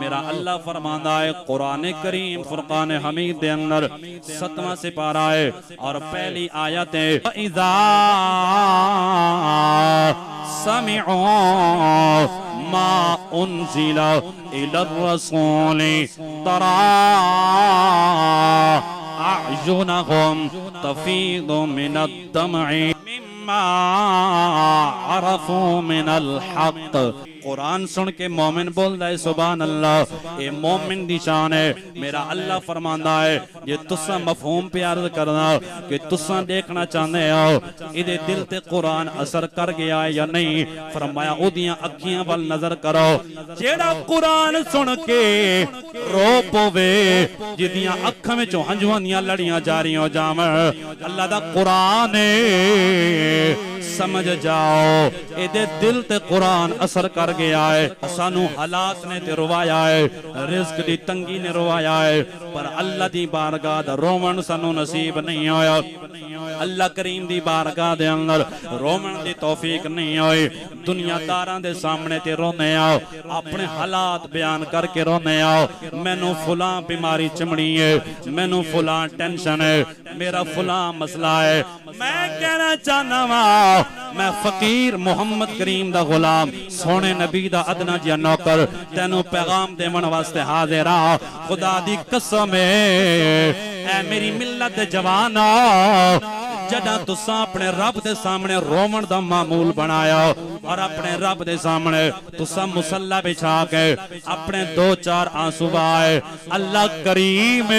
میرا اللہ فرماندا ہے قرآن کریم فرقان حمید دے اندر 7واں سپارہ ہے اور پہلی آیت ہے وَإِذَا سَمِعُوا مَا أُنزِلَ إِلَى الرَّسُولِ تَرَى أَعْيُنَهُمْ تَفِيضُ مِنَ الدَّمْعِ مِمَّا عَرَفُوا مِنَ الْحَقِّ قرآن سن کے مومن بول دائے سبحان اللہ اے مومن دی شان ہے میرا اللہ فرماندا ہے یہ تسا مفہوم پہ عرض کرنا کہ تسا دیکھنا چاہنے ہو ادھے دل تے قرآن اثر کر گیا ہے یا نہیں فرمایا او دیاں اکھیاں وال نظر کرو جیڑا قرآن سن کے رو پوے جدیاں اکھاں میں چو ہنجوانیاں لڑیاں جاری ہو جامع اللہ دا قرآن سمجھ جاؤ ادھے دل تے قرآن اثر کر گیا ہے سانو حالات نے تے روایا ہے رزق دی تنگی نے روایا ہے پر اللہ دی بارگاہ دا رومن سانو نصیب نہیں ہویا اللہ کریم دی بارگاہ دے اندر رومن دی توفیق نہیں ہوئی دنیا داران دے سامنے تے رونے آؤ اپنے حالات بیان کر کے رونے آؤ میں نو فلاں بیماری چمڑی ہے میں نو فلاں ٹینشن ہے میرا فلاں مسئلہ ہے میں کہنا چاہنا ماں میں فقیر محمد کریم دا غلام سونے نبی دا ادنا جیا نوکر تینو پیغام دے من واسطے حاضرہ خدا دی قسم اے میری ملت جوانا جڑا تساں اپنے رب دے سامنے رومن دا معمول بنایا اور اپنے رب دے سامنے تساں مسلح بچھا کے اپنے 2-4 آنسو آئے اللہ کریم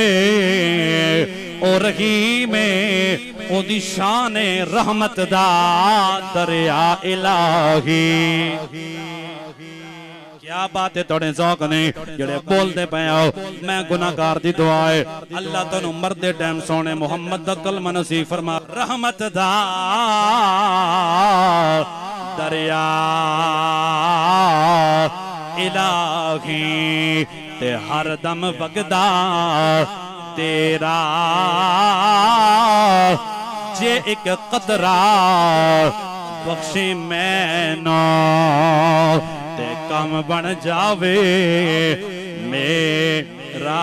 او رحیم او دی شان رحمت دا دریا الہی کیا بات ہے توڑے ذوق نہیں جڑے بول دے پہ آؤ میں گناہگار دی دعائے اللہ تنو مردے ٹیم سونے محمد دا کلمہ نصیب فرما رحمت دا دریا الہی تے ہر دم وگدا تیرا جے ایک قطرہ بخشی میں نو تے کم بن جاوے میرا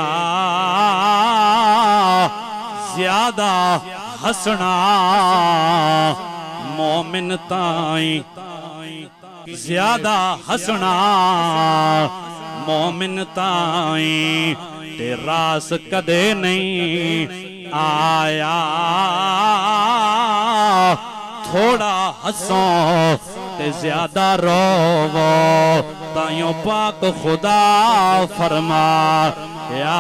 زیادہ ہسنا مومن تائیں زیادہ ہسنا مومن تائیں تے راس کدے نہیں آیا تھوڑا ہسوں تے زیادہ روو تائیوں پاک خدا فرما یا